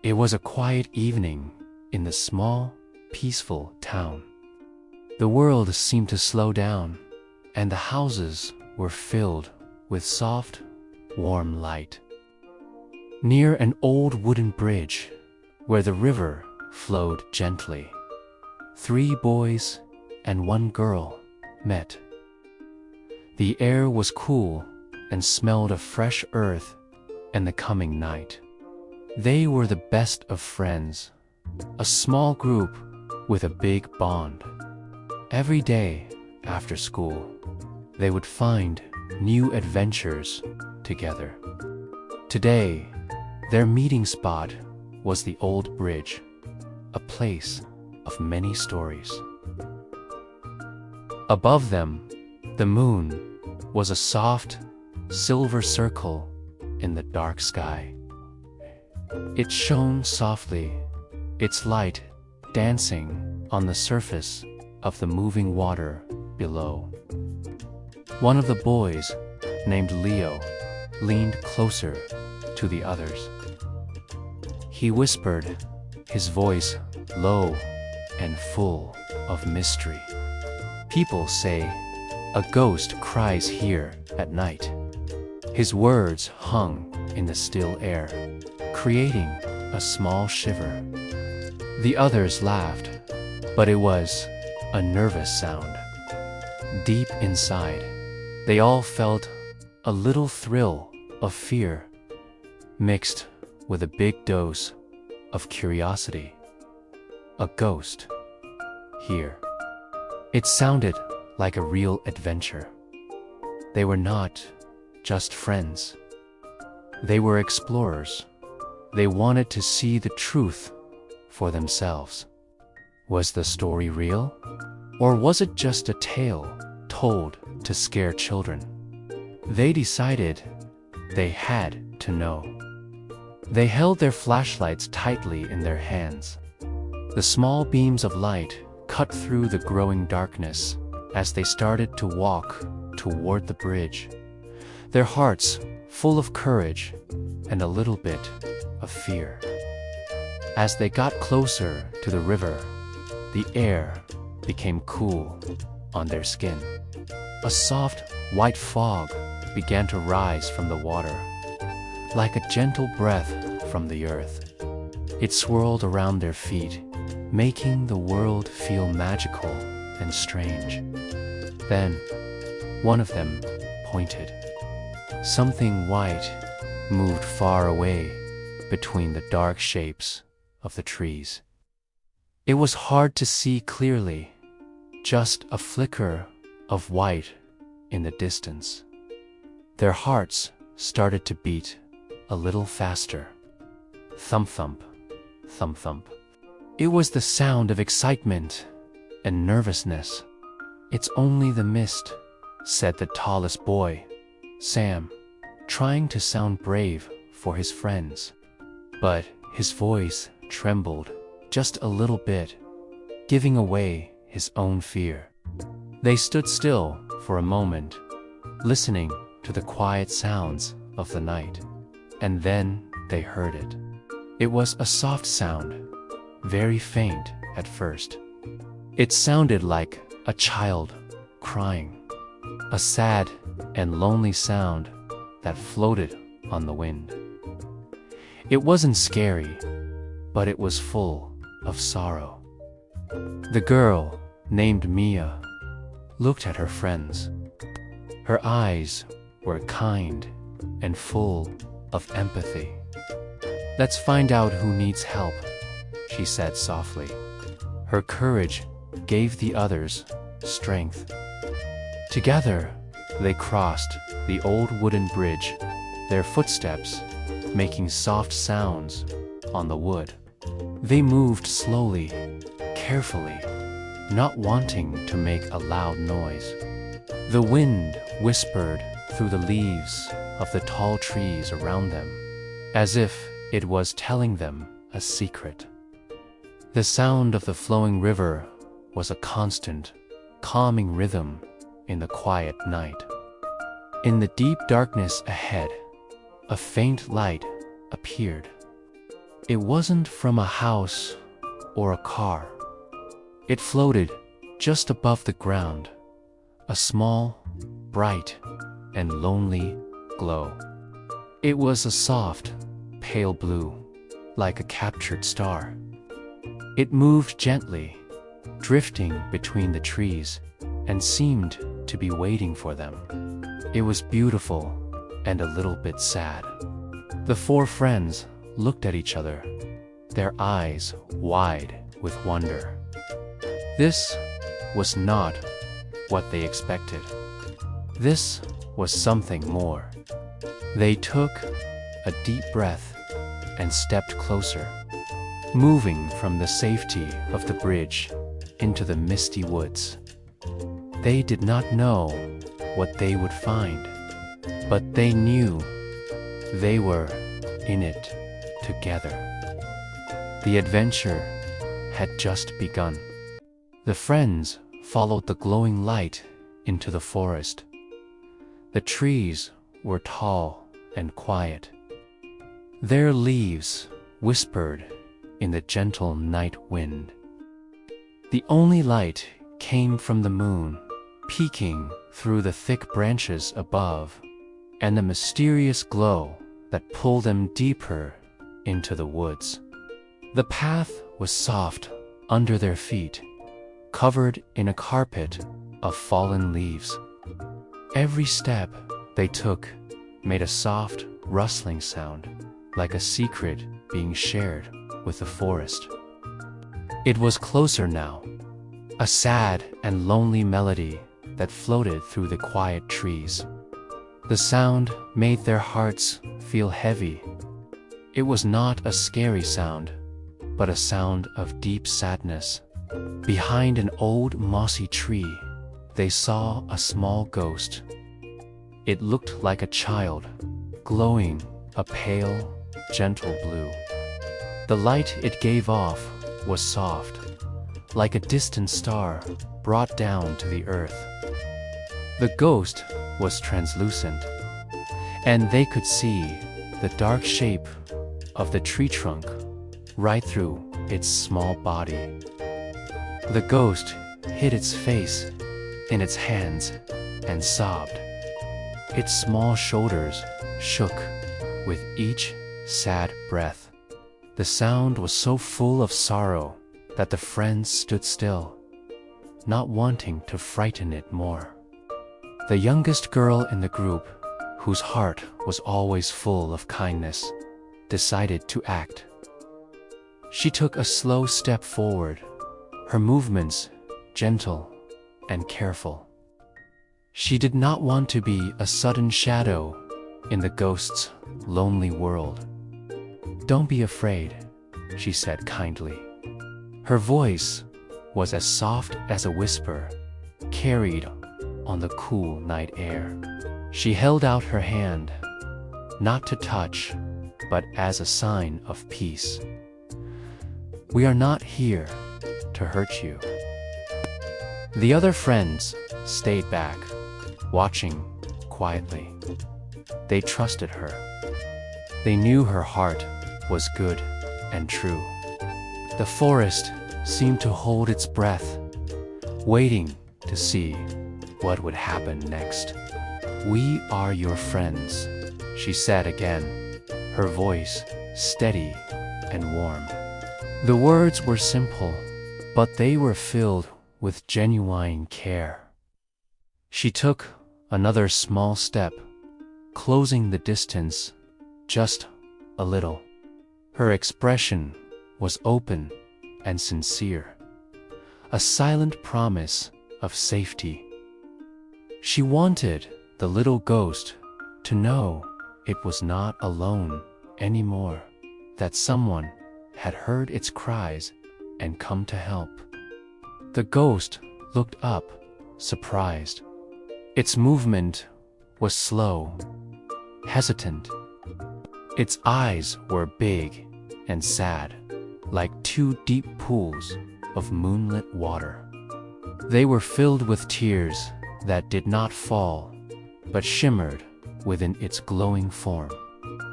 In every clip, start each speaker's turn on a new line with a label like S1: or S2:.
S1: It was a quiet evening in the small, peaceful town. The world seemed to slow down, and the houses were filled with soft, warm light. Near an old wooden bridge, where the river flowed gently, 3 boys and 1 girl met. The air was cool and smelled of fresh earth and the coming night. They were the best of friends, a small group with a big bond. Every day after school, they would find new adventures together. Today, their meeting spot was the old bridge, a place of many stories. Above them, the moon was a soft, silver circle in the dark sky. It shone softly, its light dancing on the surface of the moving water below. One of the boys, named Leo, leaned closer to the others. He whispered, his voice low and full of mystery. "People say a ghost cries here at night." His words hung in the still air, creating a small shiver. The others laughed, but it was a nervous sound. Deep inside, they all felt a little thrill of fear, mixed with a big dose of curiosity. A ghost here. It sounded like a real adventure. They were not just friends. They were explorers. They wanted to see the truth for themselves. Was the story real? Or was it just a tale told to scare children? They decided they had to know. They held their flashlights tightly in their hands. The small beams of light cut through the growing darkness as they started to walk toward the bridge, their hearts full of courage and a little bit of fear. As they got closer to the river, the air became cool on their skin. A soft, white fog began to rise from the water, like a gentle breath from the earth. It swirled around their feet, making the world feel magical and strange. Then, one of them pointed. Something white moved far away between the dark shapes of the trees. It was hard to see clearly, just a flicker of white in the distance. Their hearts started to beat a little faster. Thump thump, thump thump. It was the sound of excitement and nervousness. "It's only the mist," said the tallest boy, Sam, trying to sound brave for his friends. But his voice trembled just a little bit, giving away his own fear. They stood still for a moment, listening to the quiet sounds of the night. And then they heard it. It was a soft sound, very faint at first. It sounded like a child crying, a sad and lonely sound that floated on the wind. It wasn't scary, but it was full of sorrow. The girl, named Mia, looked at her friends. Her eyes were kind and full of empathy. "Let's find out who needs help," she said softly. Her courage gave the others strength. Together, they crossed the old wooden bridge, their footsteps making soft sounds on the wood. They moved slowly, carefully, not wanting to make a loud noise. The wind whispered through the leaves of the tall trees around them, as if it was telling them a secret. The sound of the flowing river was a constant, calming rhythm in the quiet night. In the deep darkness ahead, a faint light appeared. It wasn't from a house or a car. It floated just above the ground, a small, bright, and lonely glow. It was a soft, pale blue, like a captured star. It moved gently, drifting between the trees, and seemed to be waiting for them. It was beautiful and a little bit sad. The four friends looked at each other, their eyes wide with wonder. This was not what they expected. This was something more. They took a deep breath and stepped closer, moving from the safety of the bridge into the misty woods. They did not know what they would find, but they knew they were in it together. The adventure had just begun. The friends followed the glowing light into the forest. The trees were tall and quiet. Their leaves whispered in the gentle night wind. The only light came from the moon, peeking through the thick branches above, and the mysterious glow that pulled them deeper into the woods. The path was soft under their feet, covered in a carpet of fallen leaves. Every step they took made a soft, rustling sound, like a secret being shared with the forest. It was closer now, a sad and lonely melody that floated through the quiet trees. The sound made their hearts feel heavy. It was not a scary sound, but a sound of deep sadness. Behind an old mossy tree, they saw a small ghost. It looked like a child, glowing a pale, gentle blue. The light it gave off was soft, like a distant star brought down to the earth. The ghost was translucent, and they could see the dark shape of the tree trunk right through its small body. The ghost hid its face in its hands and sobbed. Its small shoulders shook with each sad breath. The sound was so full of sorrow that the friends stood still, not wanting to frighten it more. The youngest girl in the group, whose heart was always full of kindness, decided to act. She took a slow step forward, her movements gentle and careful. She did not want to be a sudden shadow in the ghost's lonely world. "Don't be afraid," she said kindly. Her voice was as soft as a whisper, carried on the cool night air. She held out her hand, not to touch, but as a sign of peace. "We are not here to hurt you." The other friends stayed back, watching quietly. They trusted her. They knew her heart was good and true. The forest seemed to hold its breath, waiting to see what would happen next. "We are your friends," she said again, her voice steady and warm. The words were simple, but they were filled with genuine care. She took another small step, closing the distance just a little. Her expression was open and sincere, a silent promise of safety. She wanted the little ghost to know it was not alone anymore, that someone had heard its cries and come to help. The ghost looked up, surprised. Its movement was slow, hesitant. Its eyes were big and sad, like two deep pools of moonlit water. They were filled with tears that did not fall, but shimmered within its glowing form.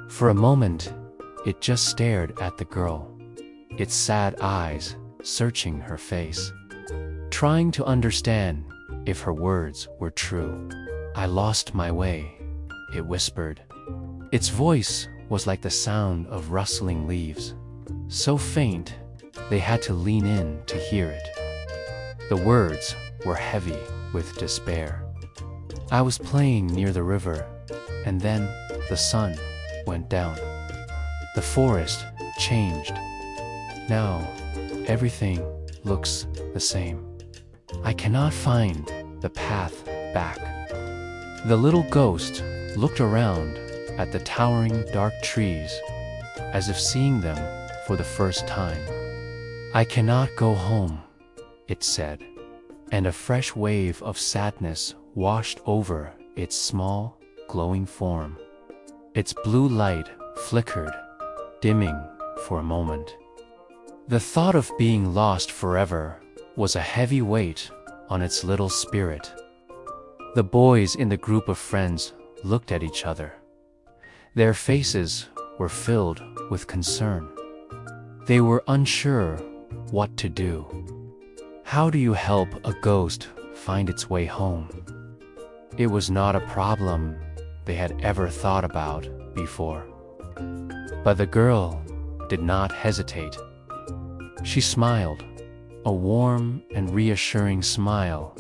S1: For a moment, It just stared at the girl, its sad eyes searching her face, trying to understand if her words were true. "I lost my way," it whispered. Its voice was like the sound of rustling leaves, so faint they had to lean in to hear it. The words were heavy with despair. "I was playing near the river, and then the sun went down. The forest changed. Now everything looks the same. I cannot find the path back." The little ghost looked around at the towering dark trees, as if seeing them for the first time. "I cannot go home," it said, and a fresh wave of sadness washed over its small, glowing form. Its blue light flickered, dimming for a moment. The thought of being lost forever was a heavy weight on its little spirit. The boys in the group of friends looked at each other. Their faces were filled with concern. They were unsure what to do. How do you help a ghost find its way home? It was not a problem they had ever thought about before. But the girl did not hesitate. She smiled, a warm and reassuring smile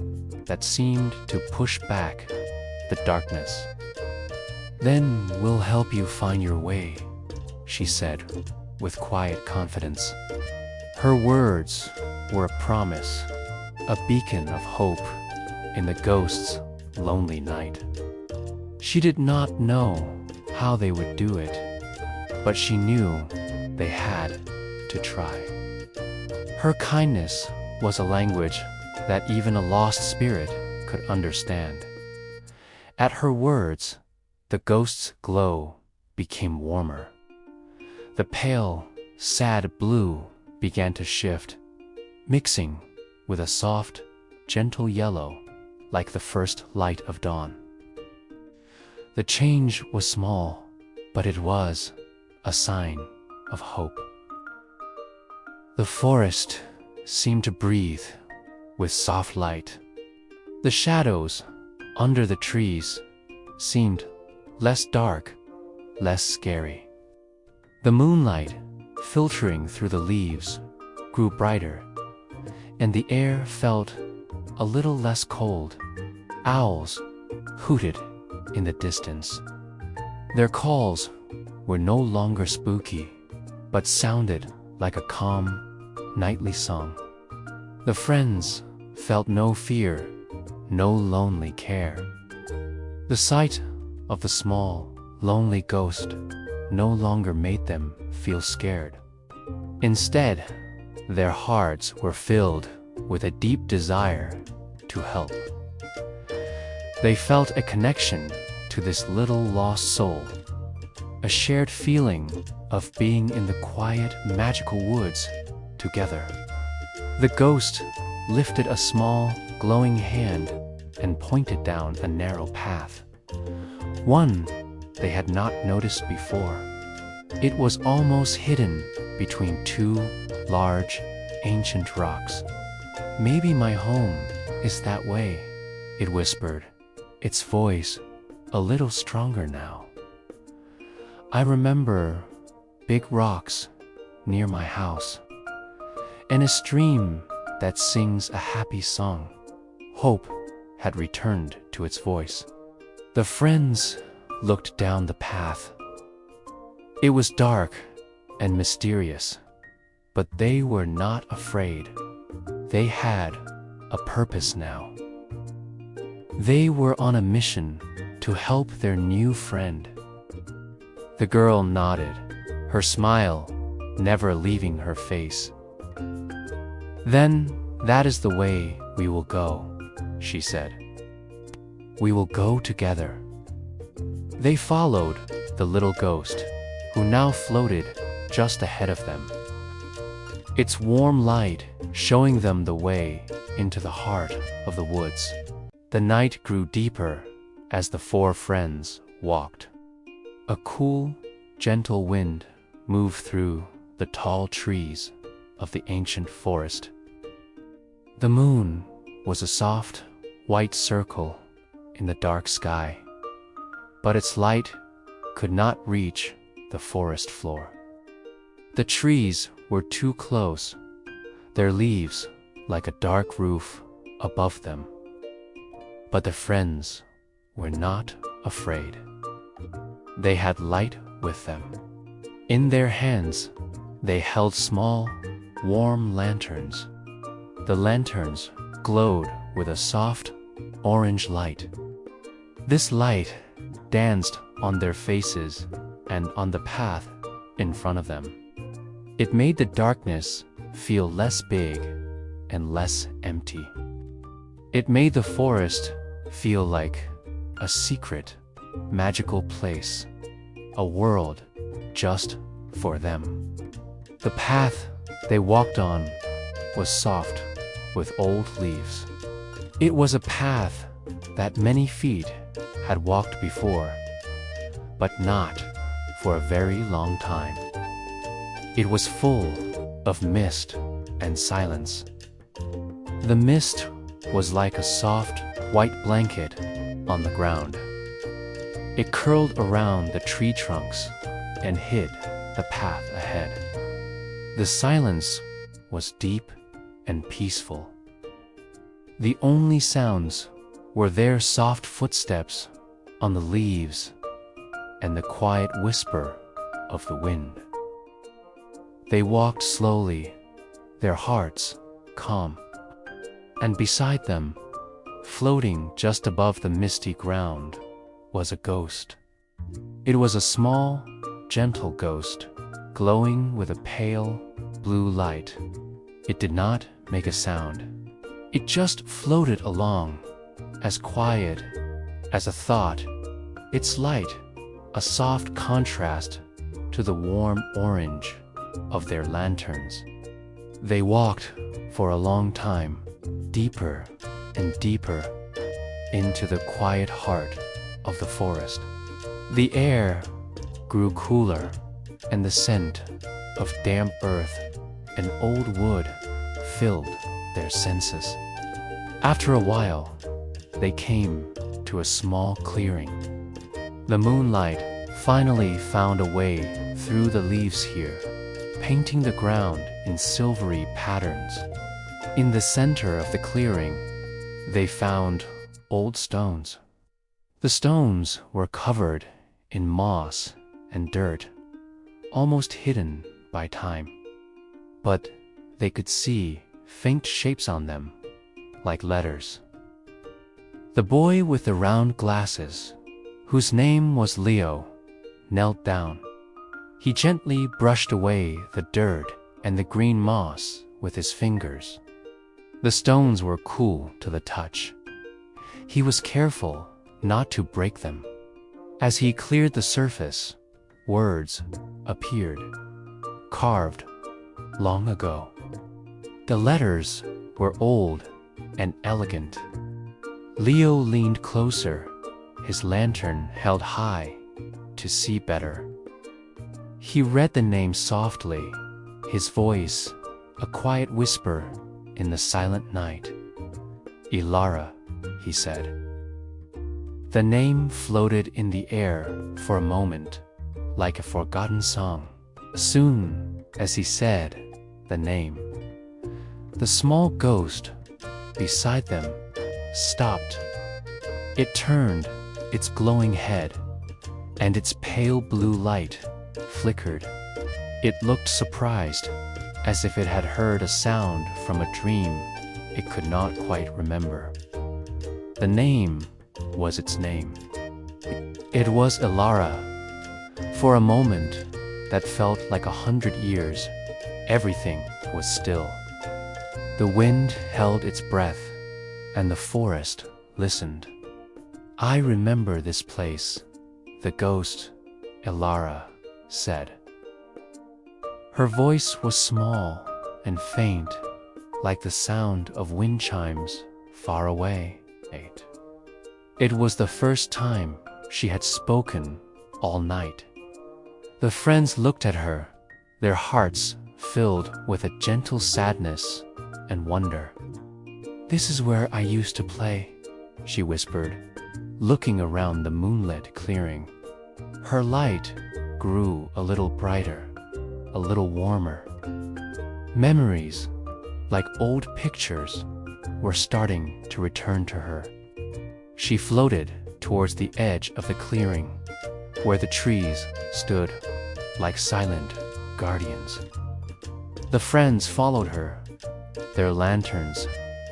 S1: that seemed to push back the darkness. "Then we'll help you find your way," she said with quiet confidence. Her words were a promise, a beacon of hope in the ghost's lonely night. She did not know how they would do it, but she knew they had to try. Her kindness was a language that even a lost spirit could understand. At her words, the ghost's glow became warmer. The pale, sad blue began to shift, mixing with a soft, gentle yellow like the first light of dawn. The change was small, but it was a sign of hope. The forest seemed to breathe with soft light. The shadows under the trees seemed less dark, less scary. The moonlight, filtering through the leaves, grew brighter, and the air felt a little less cold. Owls hooted in the distance. Their calls were no longer spooky, but sounded like a calm, nightly song. The friends felt no fear, no lonely care. The sight of the small, lonely ghost no longer made them feel scared. Instead, their hearts were filled with a deep desire to help. They felt a connection to this little lost soul, a shared feeling of being in the quiet, magical woods together. The ghost lifted a small, glowing hand and pointed down a narrow path, one they had not noticed before. It was almost hidden between two large, ancient rocks. "Maybe my home is that way," it whispered, its voice a little stronger now. "I remember big rocks near my house, and a stream that sings a happy song." Hope had returned to its voice. The friends looked down the path. It was dark and mysterious, but they were not afraid. They had a purpose now. They were on a mission to help their new friend. The girl nodded, her smile never leaving her face. "Then that is the way we will go," she said. "We will go together." They followed the little ghost, who now floated just ahead of them, its warm light showing them the way into the heart of the woods. The night grew deeper as the four friends walked. A cool, gentle wind moved through the tall trees of the ancient forest. The moon was a soft, white circle in the dark sky, but its light could not reach the forest floor. The trees were too close, their leaves like a dark roof above them. But the friends were not afraid. They had light with them. In their hands, they held small, warm lanterns. The lanterns glowed with a soft, orange light. This light danced on their faces and on the path in front of them. It made the darkness feel less big and less empty. It made the forest feel like a secret, magical place, a world just for them. The path they walked on was soft with old leaves. It was a path that many feet had walked before, but not for a very long time. It was full of mist and silence. The mist was like a soft, white blanket on the ground. It curled around the tree trunks and hid the path ahead. The silence was deep and peaceful. The only sounds were their soft footsteps on the leaves and the quiet whisper of the wind. They walked slowly, their hearts calm, and beside them, floating just above the misty ground, was a ghost. It was a small, gentle ghost, glowing with a pale, blue light. It did not make a sound. It just floated along, as quiet as a thought, its light a soft contrast to the warm orange of their lanterns. They walked for a long time, deeper and deeper into the quiet heart of the forest. The air grew cooler, and the scent of damp earth and old wood filled their senses. After a while, they came to a small clearing. The moonlight finally found a way through the leaves here, painting the ground in silvery patterns. In the center of the clearing, they found old stones. The stones were covered in moss and dirt, almost hidden by time. But they could see faint shapes on them, like letters. The boy with the round glasses, whose name was Leo, knelt down. He gently brushed away the dirt and the green moss with his fingers. The stones were cool to the touch. He was careful not to break them. As he cleared the surface, words appeared, carved long ago. The letters were old and elegant. Leo leaned closer, his lantern held high to see better. He read the name softly, his voice a quiet whisper in the silent night. Ilara, he said. The name floated in the air for a moment, like a forgotten song. Soon as he said the name, the small ghost beside them stopped. It turned its glowing head, and its pale blue light flickered. It looked surprised, as if it had heard a sound from a dream it could not quite remember. The name was its name. It was Ilara. For a moment that felt like 100 years, everything was still. The wind held its breath, and the forest listened. I remember this place, the ghost, Ilara, said. Her voice was small and faint, like the sound of wind chimes far away. It was the first time she had spoken all night. The friends looked at her, their hearts filled with a gentle sadness and wonder. "This is where I used to play," she whispered, looking around the moonlit clearing. Her light grew a little brighter, a little warmer. Memories, like old pictures, were starting to return to her. She floated towards the edge of the clearing, where the trees stood like silent guardians. The friends followed her, their lanterns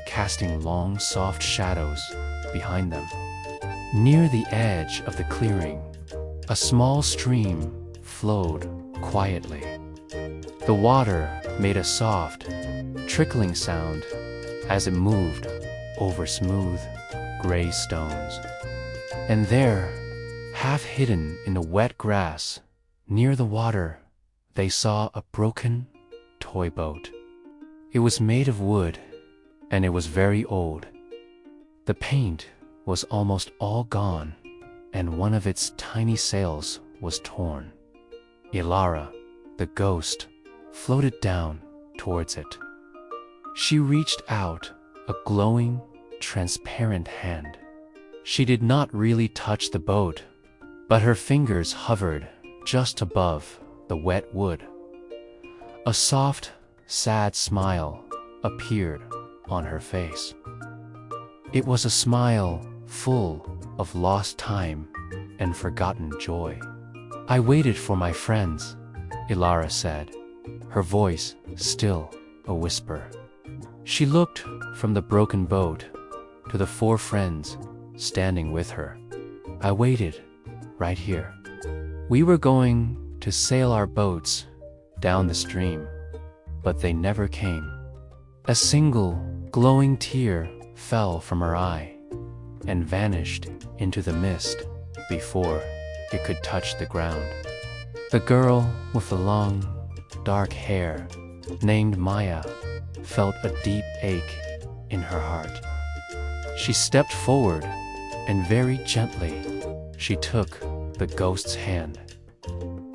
S1: casting long, soft shadows behind them. Near the edge of the clearing, a small stream flowed quietly. The water made a soft, trickling sound as it moved over smooth, gray stones. And there, half hidden in the wet grass, near the water, they saw a broken toy boat. It was made of wood, and it was very old. The paint was almost all gone, and one of its tiny sails was torn. Ilara, the ghost, floated down towards it. She reached out a glowing, transparent hand. She did not really touch the boat, but her fingers hovered just above the wet wood. A soft, sad smile appeared on her face. It was a smile full of lost time and forgotten joy. "I waited for my friends," Ilara said, her voice still a whisper. She looked from the broken boat to the 4 friends standing with her. "I waited right here. We were going to sail our boats down the stream, but they never came." A single glowing tear fell from her eye and vanished into the mist before it could touch the ground. The girl with the long, dark hair, named Maya, felt a deep ache in her heart. She stepped forward and very gently she took the ghost's hand.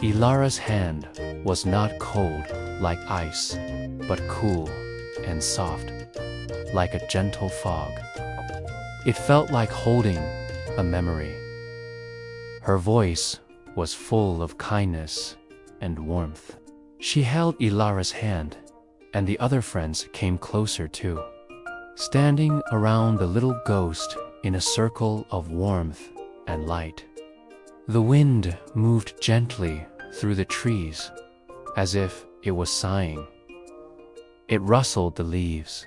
S1: Ilara's hand was not cold like ice, but cool and soft, like a gentle fog. It felt like holding a memory. Her voice was full of kindness and warmth. She held Ilara's hand, and the other friends came closer too, standing around the little ghost in a circle of warmth and light. The wind moved gently through the trees, as if it was sighing. It rustled the leaves,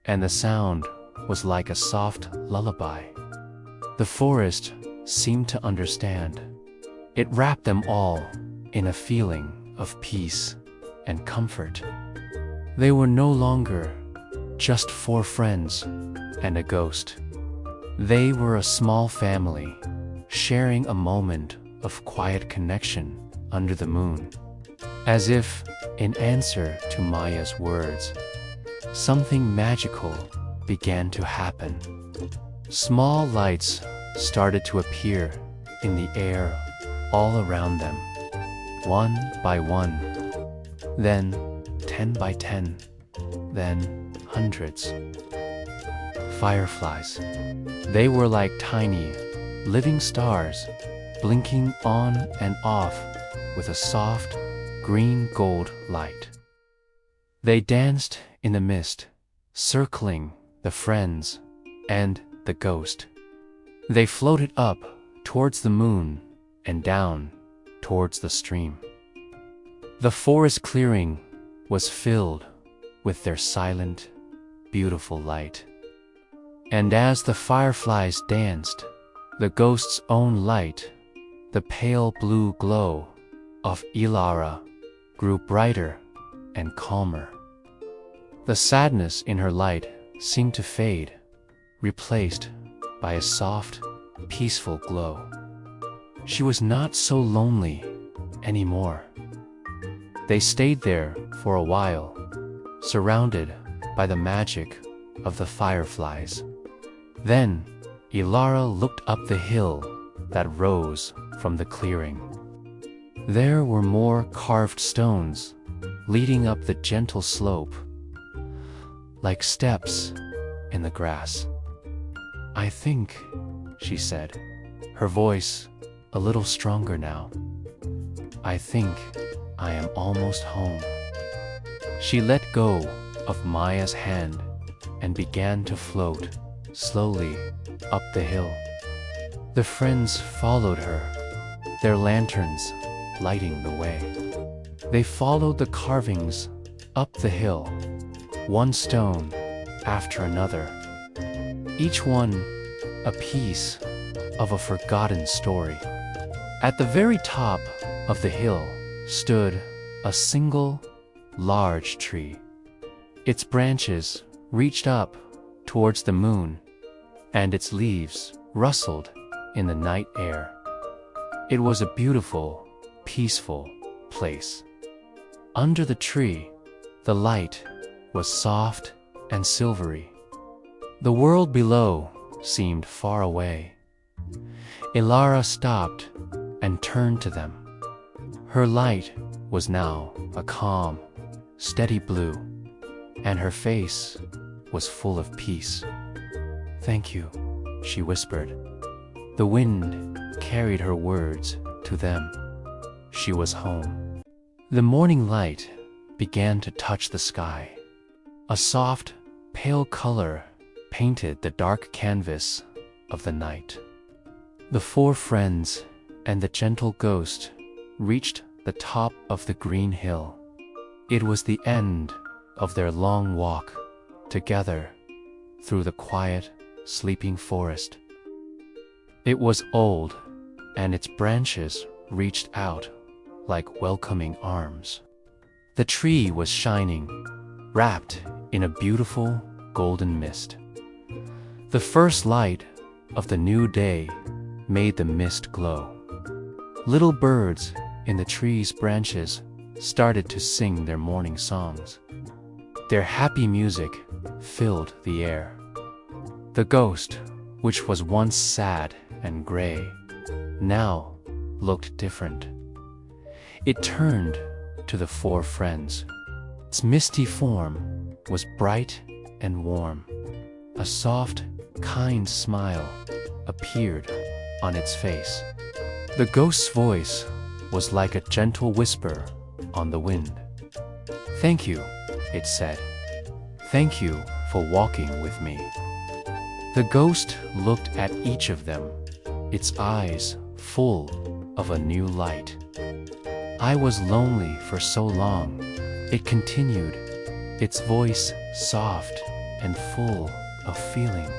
S1: and the sound was like a soft lullaby. The forest seemed to understand. It wrapped them all in a feeling of peace and comfort. They were no longer just 4 friends and a ghost. They were a small family, sharing a moment of quiet connection under the moon. As if in answer to Maya's words, something magical began to happen. Small lights started to appear in the air all around them, 1 by 1, then 10 by 10, then hundreds. Fireflies. They were like tiny, living stars, blinking on and off with a soft, green-gold light. They danced in the mist, circling the friends and the ghost. They floated up towards the moon and down towards the stream. The forest clearing was filled with their silent, beautiful light. And as the fireflies danced, the ghost's own light, the pale blue glow of Ilara, grew brighter and calmer. The sadness in her light seemed to fade, replaced by a soft, peaceful glow. She was not so lonely anymore. They stayed there for a while, surrounded by the magic of the fireflies. Then Ilara looked up the hill that rose from the clearing. There were more carved stones leading up the gentle slope, like steps in the grass. "I think," she said, her voice a little stronger now, "I think I am almost home." She let go of Maya's hand and began to float slowly up the hill. The friends followed her, their lanterns lighting the way. They followed the carvings up the hill, one stone after another, each one a piece of a forgotten story. At the very top of the hill stood a single large tree. Its branches reached up towards the moon, and its leaves rustled in the night air. It was a beautiful, peaceful place. Under the tree, the light was soft and silvery. The world below seemed far away. Ilara stopped and turned to them. Her light was now a calm, steady blue, and her face was full of peace. "Thank you," she whispered. The wind carried her words to them. She was home. The morning light began to touch the sky. A soft, pale color painted the dark canvas of the night. The four friends and the gentle ghost reached the top of the green hill. It was the end of their long walk together through the quiet, sleeping forest. It was old, and its branches reached out like welcoming arms. The tree was shining, wrapped in a beautiful golden mist. The first light of the new day made the mist glow. Little birds in the tree's branches started to sing their morning songs. Their happy music filled the air. The ghost, which was once sad and gray, now looked different. It turned to the four friends. Its misty form was bright and warm. A soft, kind smile appeared on its face. The ghost's voice was like a gentle whisper on the wind. "Thank you," it said. "Thank you for walking with me." The ghost looked at each of them, its eyes full of a new light. "I was lonely for so long," it continued, its voice soft and full of feeling.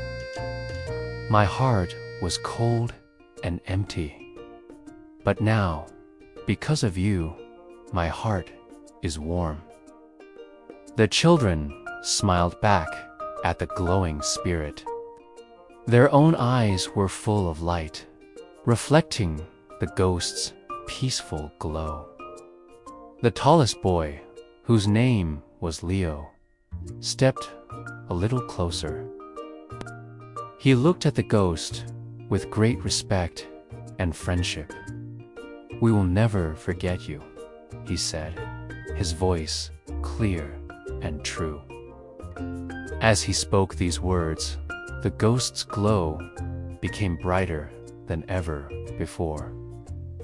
S1: "My heart was cold and empty. But now, because of you, my heart is warm." The children smiled back at the glowing spirit. Their own eyes were full of light, reflecting the ghost's peaceful glow. The tallest boy, whose name was Leo, stepped a little closer. He looked at the ghost with great respect and friendship. "We will never forget you," he said, his voice clear and true. As he spoke these words, the ghost's glow became brighter than ever before.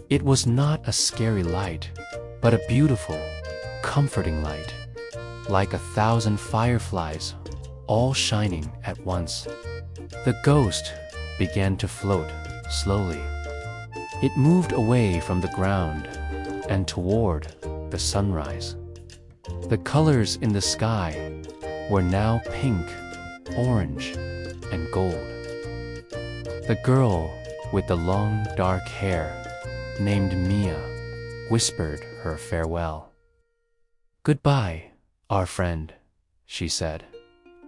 S1: It was not a scary light, but a beautiful, comforting light, like 1,000 fireflies, all shining at once. The ghost began to float slowly. It moved away from the ground and toward the sunrise. The colors in the sky were now pink, orange, and gold. The girl with the long dark hair, named Mia, whispered her farewell. "Goodbye, our friend," she said,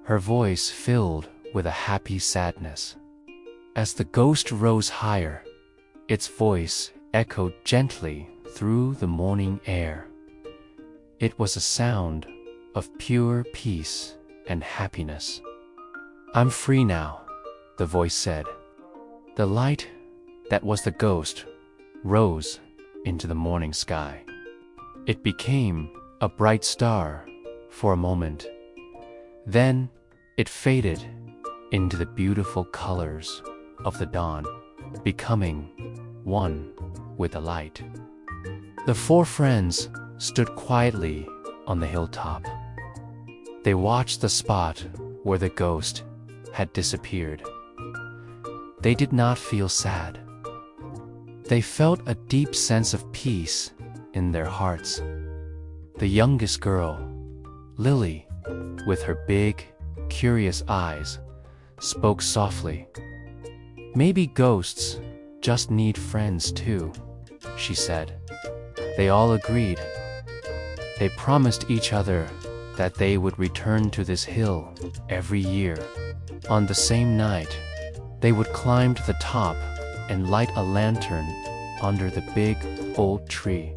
S1: her voice filled with a happy sadness. As the ghost rose higher, its voice echoed gently through the morning air. It was a sound of pure peace and happiness. "I'm free now," the voice said. The light that was the ghost rose into the morning sky. It became a bright star for a moment. Then it faded into the beautiful colors of the dawn, becoming one with the light. The four friends stood quietly on the hilltop. They watched the spot where the ghost had disappeared. They did not feel sad. They felt a deep sense of peace in their hearts. The youngest girl, Lily, with her big, curious eyes, spoke softly. "Maybe ghosts just need friends too," she said. They all agreed. They promised each other that they would return to this hill every year. On the same night, they would climb to the top and light a lantern under the big old tree.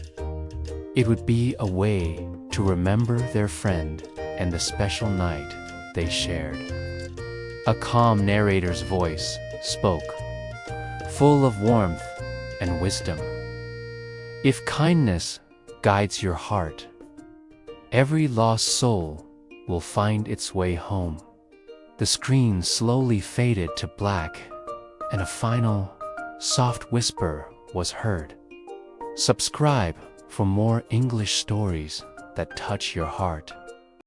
S1: It would be a way to remember their friend and the special night they shared. A calm narrator's voice spoke, full of warmth and wisdom. "If kindness guides your heart, every lost soul will find its way home." The screen slowly faded to black, and a final, soft whisper was heard. Subscribe for more English stories that touch your heart.